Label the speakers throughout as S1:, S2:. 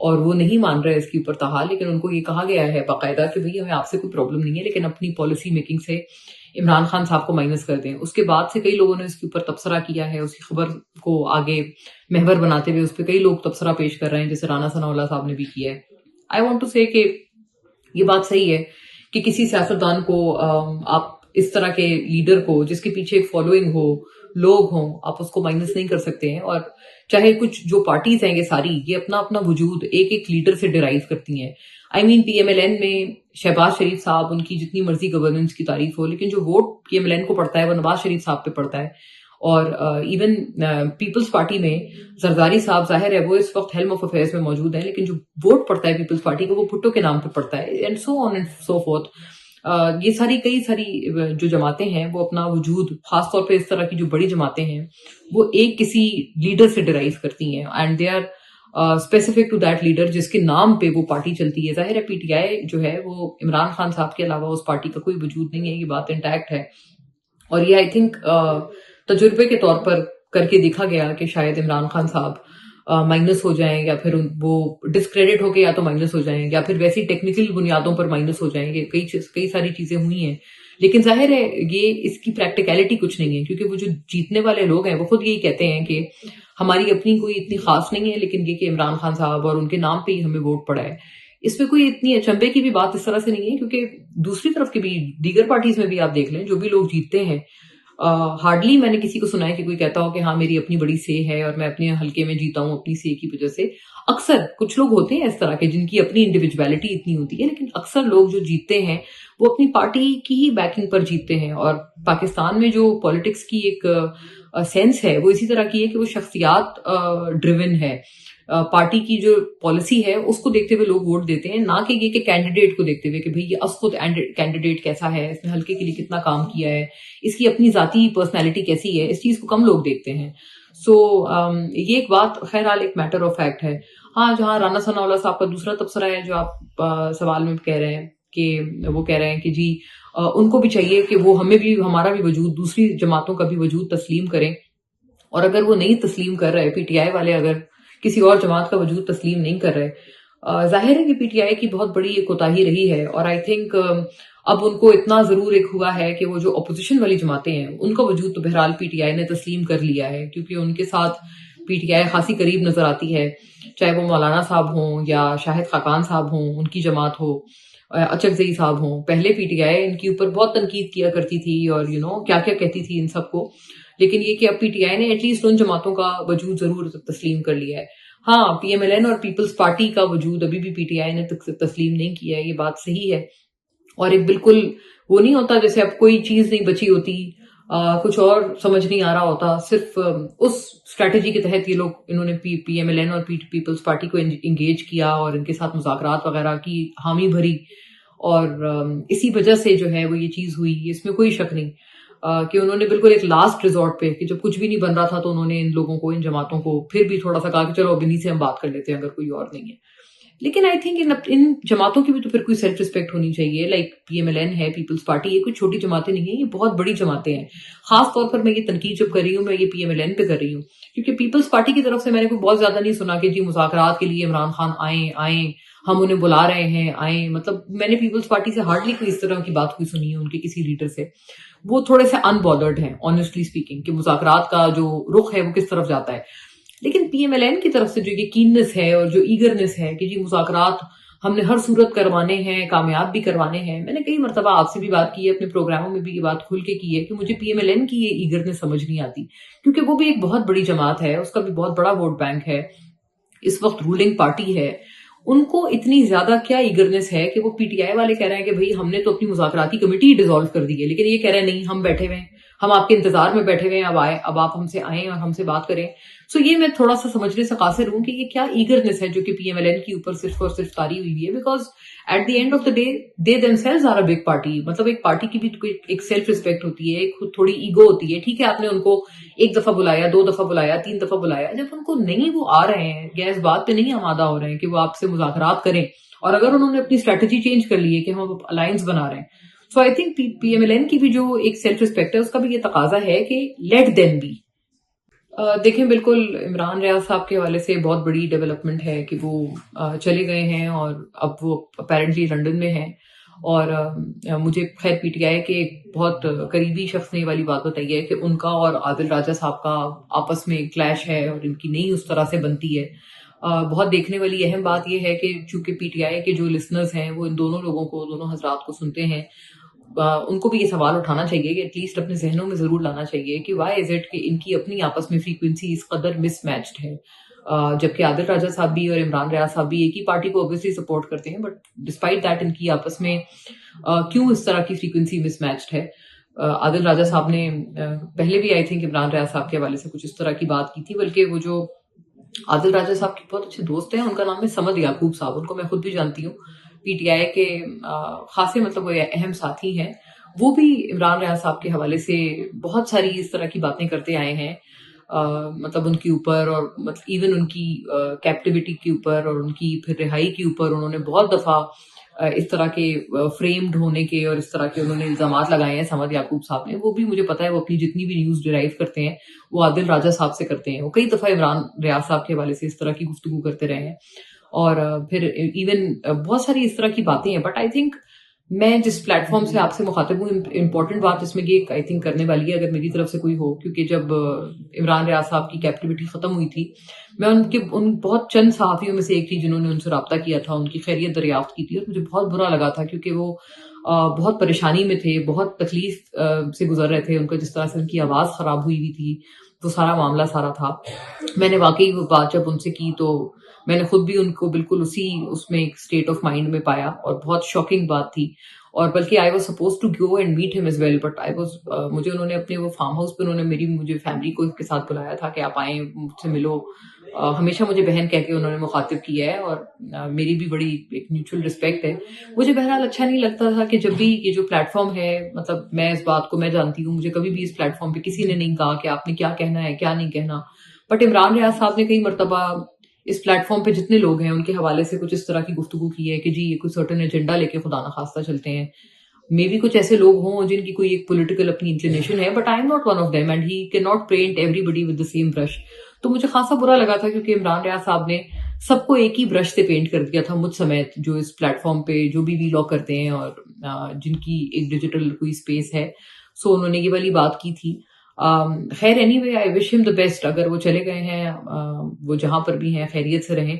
S1: اور وہ نہیں مان رہے اس کے اوپر تاحال، لیکن ان کو یہ کہا گیا ہے باقاعدہ کہ بھئی ہمیں آپ سے کوئی پرابلم نہیں ہے، لیکن اپنی پالیسی میکنگ سے عمران خان صاحب کو مائنس کر دیں. اس کے بعد سے کئی لوگوں نے اس کے اوپر تبصرہ کیا ہے، اس کی خبر کو آگے محور بناتے ہوئے اس پہ کئی لوگ تبصرہ پیش کر رہے ہیں، جیسے رانا ثناء اللہ صاحب نے بھی کیا ہے. آئی وانٹ ٹو سے کہ یہ بات صحیح ہے کہ کسی سیاستدان کو آپ اس طرح کے لیڈر کو جس کے پیچھے ایک فالوئنگ ہو، لوگ ہوں، آپ اس کو مائنس نہیں کر سکتے ہیں. اور چاہے کچھ جو پارٹیز ہیں یہ ساری یہ اپنا اپنا وجود ایک ایک لیڈر سے ڈرائیو کرتی ہیں. آئی مین پی ایم ایل این میں شہباز شریف صاحب، ان کی جتنی مرضی گورننس کی تعریف ہو، لیکن جو vote P M L N کو پڑتا ہے وہ نواز شریف صاحب پہ پڑتا ہے. اور ایون پیپلز پارٹی میں زرداری صاحب ظاہر ہے وہ اس وقت ہیلم آف افیئرز میں موجود ہیں، لیکن جو ووٹ پڑتا ہے پیپلز پارٹی کا وہ بھٹو کے نام پہ پڑتا ہے، and so on and so forth. یہ ساری کئی ساری جو جماعتیں ہیں وہ اپنا وجود، خاص طور پہ اس طرح کی جو بڑی جماعتیں ہیں، وہ ایک کسی لیڈر سے ڈرائیو کرتی ہیں، and they are specific to that leader جس کے نام پہ وہ پارٹی چلتی ہے. ظاہر ہے پی ٹی آئی جو ہے وہ عمران خان صاحب کے علاوہ اس پارٹی کا کوئی وجود نہیں ہے، یہ بات انٹیکٹ ہے. اور یہ آئی تھنک تجربے کے طور پر کر کے دیکھا گیا کہ شاید عمران خان صاحب مائنس ہو جائیں، یا پھر وہ ڈسکریڈٹ ہو کے یا تو مائنس ہو جائیں، یا پھر ویسی ٹیکنیکل بنیادوں پر مائنس ہو جائیں گے. کئی ساری چیزیں ہوئی ہیں، لیکن ظاہر ہے یہ اس کی پریکٹیکلٹی کچھ نہیں ہے، کیونکہ وہ جو جیتنے والے لوگ ہیں وہ خود یہی کہتے ہیں کہ ہماری اپنی کوئی اتنی خاص نہیں ہے، لیکن یہ کہ عمران خان صاحب اور ان کے نام پہ ہی ہمیں ووٹ پڑا ہے. اس میں کوئی اتنی اچنبے کی بھی بات اس طرح سے نہیں ہے، کیونکہ دوسری طرف کے بھی دیگر پارٹیز میں بھی آپ دیکھ لیں جو بھی لوگ جیتتے ہیں، ہارڈلی میں نے کسی کو سنا ہے کہ کوئی کہتا ہو کہ ہاں میری اپنی بڑی سے ہے اور میں اپنے حلقے میں جیتا ہوں اپنی سے کی وجہ سے. اکثر کچھ لوگ ہوتے ہیں اس طرح کے جن کی اپنی انڈیویجویلٹی اتنی ہوتی ہے، لیکن اکثر لوگ جو جیتتے ہیں وہ اپنی پارٹی کی ہی بیکنگ پر جیتتے ہیں. اور پاکستان میں جو پالیٹکس کی ایک سینس ہے وہ اسی طرح کی ہے کہ وہ شخصیات ڈریون ہے. پارٹی کی جو پالیسی ہے اس کو دیکھتے ہوئے لوگ ووٹ دیتے ہیں، نہ کہ یہ کہ کینڈیڈیٹ کو دیکھتے ہوئے کہ بھئی یہ خود کینڈیڈیٹ کیسا ہے، اس نے حلقے کے لیے کتنا کام کیا ہے، اس کی اپنی ذاتی پرسنالٹی کیسی ہے. اس چیز کو کم لوگ دیکھتے ہیں. سو یہ ایک بات خیرحال ایک میٹر آف فیکٹ ہے. ہاں جہاں رانا ثناء اللہ صاحب کا دوسرا تبصرہ ہے جو آپ سوال میں کہہ رہے ہیں کہ وہ کہہ رہے ہیں کہ جی ان کو بھی چاہیے کہ وہ ہمیں بھی، ہمارا بھی وجود، دوسری جماعتوں کا بھی وجود تسلیم کریں. اور اگر وہ نہیں تسلیم کر رہے، پی ٹی آئی والے اگر کسی اور جماعت کا وجود تسلیم نہیں کر رہے، ظاہر ہے کہ پی ٹی آئی کی بہت بڑی ایک کوتاہی رہی ہے. اور آئی تھنک اب ان کو اتنا ضرور ایک ہوا ہے کہ وہ جو اپوزیشن والی جماعتیں ہیں ان کا وجود تو بہرحال پی ٹی آئی نے تسلیم کر لیا ہے، کیونکہ ان کے ساتھ پی ٹی آئی خاصی قریب نظر آتی ہے، چاہے وہ مولانا صاحب ہوں یا شاہد خاقان صاحب ہوں، ان کی جماعت ہو، اچکزئی صاحب ہوں. پہلے پی ٹی آئی ان کے اوپر بہت تنقید کیا کرتی تھی اور کیا کیا کہتی تھی ان سب کو، لیکن یہ کہ اب پی ٹی آئی نے ایٹ لیسٹ ان جماعتوں کا وجود ضرور تسلیم کر لیا ہے. ہاں پی ایم ایل این اور پیپلز پارٹی کا وجود ابھی بھی پی ٹی آئی نے تسلیم نہیں کیا ہے، یہ بات صحیح ہے. اور ایک بالکل وہ نہیں ہوتا جیسے اب کوئی چیز نہیں بچی ہوتی، کچھ اور سمجھ نہیں آ رہا ہوتا، صرف اس اسٹریٹجی کے تحت یہ لوگ انہوں نے پی ایم ایل این اور پیپلز پارٹی کو انگیج کیا اور ان کے ساتھ مذاکرات وغیرہ کی حامی بھری، اور اسی وجہ سے جو ہے وہ یہ چیز ہوئی. اس میں کوئی شک نہیں کہ انہوں نے بالکل ایک لاسٹ ریزورٹ پہ، کہ جب کچھ بھی نہیں بن رہا تھا تو انہوں نے ان لوگوں کو، ان جماعتوں کو پھر بھی تھوڑا سا کہا کہ چلو اب انہی سے ہم بات کر لیتے ہیں اگر کوئی اور نہیں ہے. لیکن آئی تھنک ان جماعتوں کی بھی تو پھر کوئی سیلف ریسپیکٹ ہونی چاہیے. Like P M L N ہے، پیپلز پارٹی، یہ کوئی چھوٹی جماعتیں نہیں ہیں، یہ بہت بڑی جماعتیں ہیں. خاص طور پر میں یہ تنقید جب کر رہی ہوں میں یہ پی ایم ایل این پہ کر رہی ہوں، کیونکہ پیپلز پارٹی کی طرف سے میں نے کوئی بہت زیادہ نہیں سنا کہ جی مذاکرات کے لیے عمران خان آئیں ہم انہیں بلا رہے ہیں آئیں. مطلب میں نے پیپلز پارٹی سے ہارڈلی کوئی اس طرح کی بات کوئی سنی ہے ان کے کسی لیڈر سے. وہ تھوڑے سے ان بارڈرڈ ہیں آنیسٹلی اسپیکنگ کہ مذاکرات کا جو رخ ہے وہ کس طرف جاتا ہے. لیکن پی ایم ایل این کی طرف سے جو یہ کیننس ہے اور جو ایگرنس ہے کہ جی مذاکرات ہم نے ہر صورت کروانے ہیں، کامیاب بھی کروانے ہیں. میں نے کئی مرتبہ آپ سے بھی بات کی ہے، اپنے پروگراموں میں بھی یہ بات کھل کے کی ہے کہ مجھے پی ایم ایل این کی یہ ایگرنس سمجھ نہیں آتی، کیونکہ وہ بھی ایک بہت بڑی جماعت ہے، اس کا بھی بہت بڑا ووٹ بینک ہے، اس وقت رولنگ پارٹی ہے. ان کو اتنی زیادہ کیا ایگرنس ہے کہ وہ پی ٹی آئی والے کہہ رہے ہیں کہ بھئی ہم نے تو اپنی مذاکراتی کمیٹی ڈیزالو کر دی ہے، لیکن یہ کہہ رہے ہیں نہیں ہم بیٹھے ہوئے ہیں، ہم آپ کے انتظار میں بیٹھے ہوئے ہیں، اب آپ ہم سے آئیں اور ہم سے بات کریں. سو یہ میں تھوڑا سا سمجھنے سے قاصر ہوں کہ یہ کیا ایگرنس ہے جو کہ پی ایم ایل این کے اوپر صرف اور صرف طاری ہوئی ہے. Because at the end of the day they themselves are a big party. مطلب ایک پارٹی کی بھی ایک سیلف ریسپیکٹ ہوتی ہے، ایک تھوڑی ایگو ہوتی ہے. ٹھیک ہے آپ نے ان کو ایک دفعہ بلایا، 2 دفعہ بلایا، 3 دفعہ بلایا، جب ان کو نہیں وہ آ رہے ہیں یا اس بات پہ نہیں آمادہ ہو رہے ہیں کہ وہ آپ سے مذاکرات کریں، اور اگر انہوں نے اپنی اسٹریٹجی چینج کر لی ہے کہ ہم الائنس بنا رہے ہیں، so I think P M L N کی بھی جو ایک سیلف ریسپیکٹ ہے اس کا بھی یہ تقاضا ہے کہ لیٹ دیم بی. دیکھیں بالکل عمران ریاض صاحب کے حوالے سے بہت بڑی ڈیولپمنٹ ہے کہ وہ چلے گئے ہیں اور اب وہ اپیرنٹلی لنڈن میں ہیں. اور مجھے خیر پی ٹی آئی کے ایک بہت قریبی شخص نے یہ والی بات بتائی ہے کہ ان کا اور عادل راجہ صاحب کا آپس میں کلیش ہے اور ان کی نہیں اس طرح سے بنتی ہے. بہت دیکھنے والی اہم بات یہ ہے کہ چونکہ پی ٹی آئی کے جو لسنرز ہیں وہ ان دونوں لوگوں کو، دونوں حضرات کو سنتے ہیں، ان کو بھی یہ سوال اٹھانا چاہیے کہ ایٹ لیسٹ اپنے ذہنوں میں ضرور لانا چاہیے کہ وائی از اٹ کہ ان کی اپنی آپس میں فریکوینسی اس قدر مس میچڈ ہے. جبکہ عادل راجہ صاحب بھی اور عمران ریاض صاحب بھی ایک ہی پارٹی کو اوبویسلی سپورٹ کرتے ہیں، بٹ ڈسپائٹ دیٹ ان کی آپس میں کیوں اس طرح کی فریکوینسی مس میچڈ ہے. عادل راجہ صاحب نے پہلے بھی آئی تھنک عمران ریاض صاحب کے حوالے سے کچھ اس طرح کی بات کی تھی، بلکہ وہ جو عادل راجہ صاحب کے بہت اچھے دوست ہیں، ان کا نام ہے سمد یعقوب صاحب، ان کو میں خود بھی جانتی ہوں، پی ٹی آئی کے خاصے مطلب وہ اہم ساتھی ہیں. وہ بھی عمران ریاض صاحب کے حوالے سے بہت ساری اس طرح کی باتیں کرتے آئے ہیں، مطلب ان کے اوپر اور مطلب ایون ان کی کیپٹیوٹی کے اوپر اور ان کی پھر رہائی کے اوپر انہوں نے بہت دفعہ اس طرح کے فریمڈ ہونے کے اور اس طرح کے انہوں نے الزامات لگائے ہیں سمد یعقوب صاحب نے. وہ بھی مجھے پتا ہے وہ اپنی جتنی بھی نیوز ڈرائیو کرتے ہیں وہ عادل راجہ صاحب سے کرتے ہیں. وہ کئی دفعہ عمران ریاض صاحب کے حوالے سے اس طرح کی گفتگو کرتے رہے ہیں اور پھر ایون بہت ساری اس طرح کی باتیں ہیں. بٹ آئی تھنک میں جس پلیٹ فارم سے آپ سے مخاطب ہوں، امپورٹنٹ بات اس میں یہ آئی تھنک کرنے والی ہے اگر میری طرف سے کوئی ہو، کیونکہ جب عمران ریاض صاحب کی کیپٹیوٹی ختم ہوئی تھی میں ان بہت چند صحافیوں میں سے ایک تھی جنہوں نے ان سے رابطہ کیا تھا، ان کی خیریت دریافت کی تھی، اور مجھے بہت برا لگا تھا کیونکہ وہ بہت پریشانی میں تھے، بہت تکلیف سے گزر رہے تھے. ان کا جس طرح سے ان کی آواز خراب ہوئی تھی وہ سارا معاملہ سارا تھا. میں نے واقعی وہ بات جب ان سے کی تو میں نے خود بھی ان کو بالکل اس میں ایک اسٹیٹ آف مائنڈ میں پایا اور بہت شاکنگ بات تھی. اور بلکہ I was suppose to go and meet him as well, but مجھے انہوں نے اپنے وہ فارم ہاؤس پہ انہوں نے مجھے فیملی کو کے ساتھ بلایا تھا کہ آپ آئیں مجھ سے ملو. ہمیشہ مجھے بہن کہہ کے انہوں نے مخاطب کیا ہے اور میری بھی بڑی ایک میوچل رسپیکٹ ہے. مجھے بہرحال اچھا نہیں لگتا تھا کہ جب بھی یہ جو پلیٹ فارم ہے، مطلب میں اس بات کو میں جانتی ہوں، مجھے کبھی بھی اس پلیٹ فارم پہ کسی نے نہیں کہا کہ آپ نے کیا کہنا ہے کیا نہیں کہنا. بٹ عمران ریاض صاحب نے کئی مرتبہ اس پلیٹ فارم پہ جتنے لوگ ہیں ان کے حوالے سے کچھ اس طرح کی گفتگو کی ہے کہ جی یہ کوئی سرٹن ایجنڈا لے کے خدا نخواستہ چلتے ہیں. مے بی کچھ ایسے لوگ ہوں جن کی کوئی ایک پولیٹیکل اپنی انکلینیشن ہے، but I am not one of them and he can not paint everybody with the same brush. تو مجھے خاصا برا لگا تھا کیونکہ عمران ریاض صاحب نے سب کو ایک ہی برش سے پینٹ کر دیا تھا، مجھ سمیت جو اس پلیٹ فارم پہ جو بھی وی لاگ کرتے ہیں اور جن کی ایک ڈیجیٹل کوئی اسپیس ہے. سو انہوں نے یہ والی بات کی تھی. خیر اینی وے آئی وش ہم دا بیسٹ. اگر وہ چلے گئے ہیں وہ جہاں پر بھی ہیں خیریت سے رہیں.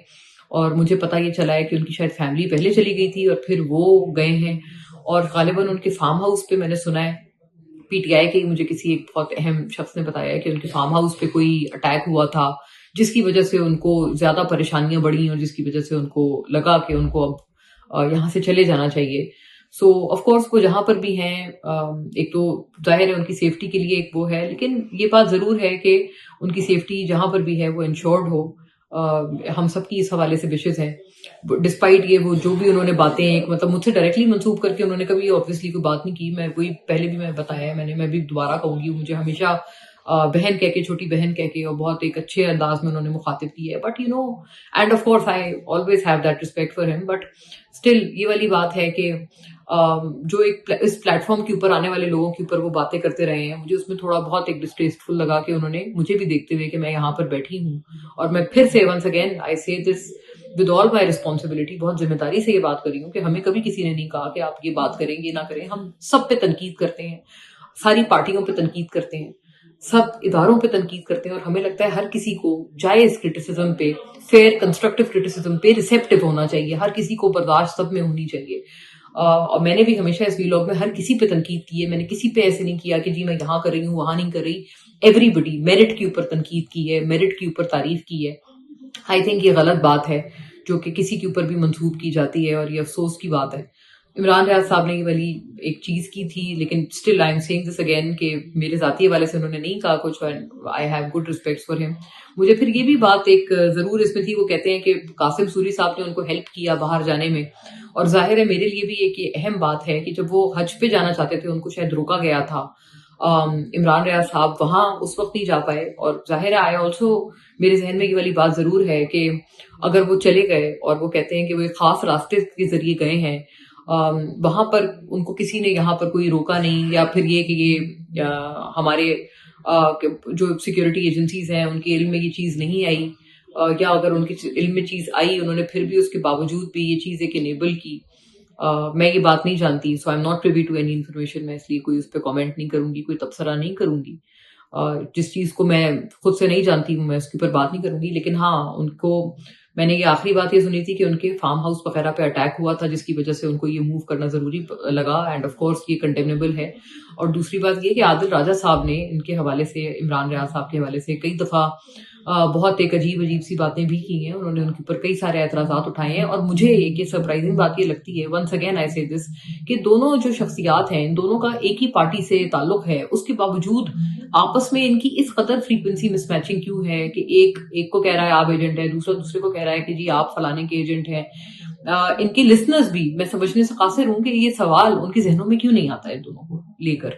S1: اور مجھے پتا یہ چلا ہے کہ ان کی شاید فیملی پہلے چلی گئی تھی اور پھر وہ گئے ہیں، اور غالباً ان کے فارم ہاؤس پہ میں نے سنا ہے پی ٹی آئی کے مجھے کسی ایک بہت اہم شخص نے بتایا ہے کہ ان کے فارم ہاؤس پہ کوئی اٹیک ہوا تھا جس کی وجہ سے ان کو زیادہ پریشانیاں بڑھیں اور جس کی وجہ سے ان کو لگا کہ ان کو اب یہاں سے چلے جانا چاہیے. سو آف کورس وہ جہاں پر بھی ہیں ایک تو ظاہر ہے ان کی سیفٹی کے لیے ایک وہ ہے، لیکن یہ بات ضرور ہے کہ ان کی سیفٹی جہاں پر بھی ہے وہ انشورڈ ہو. ہم سب کی اس حوالے سے وشز ہیں. ڈسپائٹ یہ وہ جو بھی انہوں نے باتیں ایک مطلب مجھ سے ڈائریکٹلی منسوب کر کے انہوں نے کبھی آبویسلی کوئی بات نہیں کی. میں وہی پہلے بھی میں بتایا ہے، میں بھی دوبارہ کہوں گی، مجھے ہمیشہ بہن کہہ کے، چھوٹی بہن کہہ کے، اور بہت ایک اچھے انداز میں انہوں نے مخاطب کی ہے. But you know and of course I always have that respect for him. But still یہ والی بات ہے کہ جو ایک اس پلیٹ فارم کے اوپر آنے والے لوگوں کے اوپر وہ باتیں کرتے رہے ہیں، مجھے اس میں تھوڑا بہت ایک ڈسٹیسٹفل لگا کہ انہوں نے مجھے بھی دیکھتے ہوئے کہ میں یہاں پر بیٹھی ہوں. اور میں پھر سے ونس اگین آئی سے this with all my responsibility, بہت ذمہ داری سے یہ بات کری ہوں کہ ہمیں کبھی کسی نے نہیں کہا کہ آپ یہ بات کریں یہ نہ کریں. ہم سب پہ تنقید کرتے ہیں، ساری پارٹیوں پہ تنقید کرتے ہیں، سب اداروں پہ تنقید کرتے ہیں، اور ہمیں لگتا ہے ہر کسی کو جائز کرٹیسزم پہ، فیئر کنسٹرکٹیو کرٹیسزم پہ ریسیپٹیو ہونا چاہیے. ہر کسی کو برداشت سب میں ہونی چاہیے. اور میں نے بھی ہمیشہ اس ویلاگ میں ہر کسی پہ تنقید کی ہے. میں نے کسی پہ ایسے نہیں کیا کہ جی میں یہاں کر رہی ہوں وہاں نہیں کر رہی. ایوری بڈی میرٹ کے اوپر تنقید کی ہے، میرٹ کے اوپر تعریف کی ہے. آئی تھنک یہ غلط بات ہے جو کہ کسی کے اوپر بھی منسوب کی جاتی ہے، اور یہ افسوس کی بات ہے. عمران ریاض صاحب نے یہ والی ایک چیز کی تھی، لیکن still I am seeing this again کہ میرے ذاتی حوالے سے انہوں نے نہیں کہا کچھ. I have good respect for ہم. مجھے پھر یہ بھی بات ایک ضرور اس میں تھی، وہ کہتے ہیں کہ قاسم سوری صاحب نے ان کو ہیلپ کیا باہر جانے میں، اور ظاہر ہے میرے لیے بھی ایک یہ اہم بات ہے کہ جب وہ حج پہ جانا چاہتے تھے ان کو شاید روکا گیا تھا. عمران ریاض صاحب وہاں اس وقت نہیں جا پائے، اور ظاہر ہے آئی آلسو میرے ذہن میں یہ والی بات ضرور ہے کہ اگر وہ چلے گئے اور وہ کہتے ہیں کہ وہ ایک خاص راستے کے ذریعے گئے ہیں، وہاں پر ان کو کسی نے یہاں پر کوئی روکا نہیں، یا پھر یہ کہ یہ ہمارے جو سیکورٹی ایجنسیز ہیں ان کے علم میں یہ چیز نہیں آئی، یا اگر ان کے علم میں چیز آئی انہوں نے پھر بھی اس کے باوجود بھی یہ چیز ایک انیبل کی. میں یہ بات نہیں جانتی، so I am not privy to any information. میں اس لیے کوئی اس پہ کامنٹ نہیں کروں گی، کوئی تبصرہ نہیں کروں گی. جس چیز کو میں خود سے نہیں جانتی ہوں میں اس کے اوپر بات نہیں کروں گی. لیکن ہاں ان کو میں نے یہ آخری بات یہ سنی تھی کہ ان کے فارم ہاؤس وغیرہ پہ اٹیک ہوا تھا جس کی وجہ سے ان کو یہ موو کرنا ضروری لگا، اینڈ آف کورس یہ کنڈیمنیبل ہے. اور دوسری بات یہ کہ عادل راجہ صاحب نے ان کے حوالے سے، عمران ریاض صاحب کے حوالے سے کئی دفعہ بہت ایک عجیب سی باتیں بھی کی ہیں. انہوں نے ان کے اوپر کئی سارے اعتراضات اٹھائے ہیں، اور مجھے ایک یہ سرپرائزنگ بات یہ لگتی ہے، ونس اگین آئی سے دس، کہ دونوں جو شخصیات ہیں ان دونوں کا ایک ہی پارٹی سے تعلق ہے، اس کے باوجود آپس میں ان کی اس قدر فریکوینسی مس میچنگ کیوں ہے کہ ایک کو کہہ رہا ہے آپ ایجنٹ ہے، دوسرے کو کہہ رہا ہے کہ جی آپ فلانے کے ایجنٹ ہیں. ان کے لسنرز بھی میں سمجھنے سے قاصر ہوں کہ یہ سوال ان کے ذہنوں میں کیوں نہیں آتا ہے دونوں کو لے کر.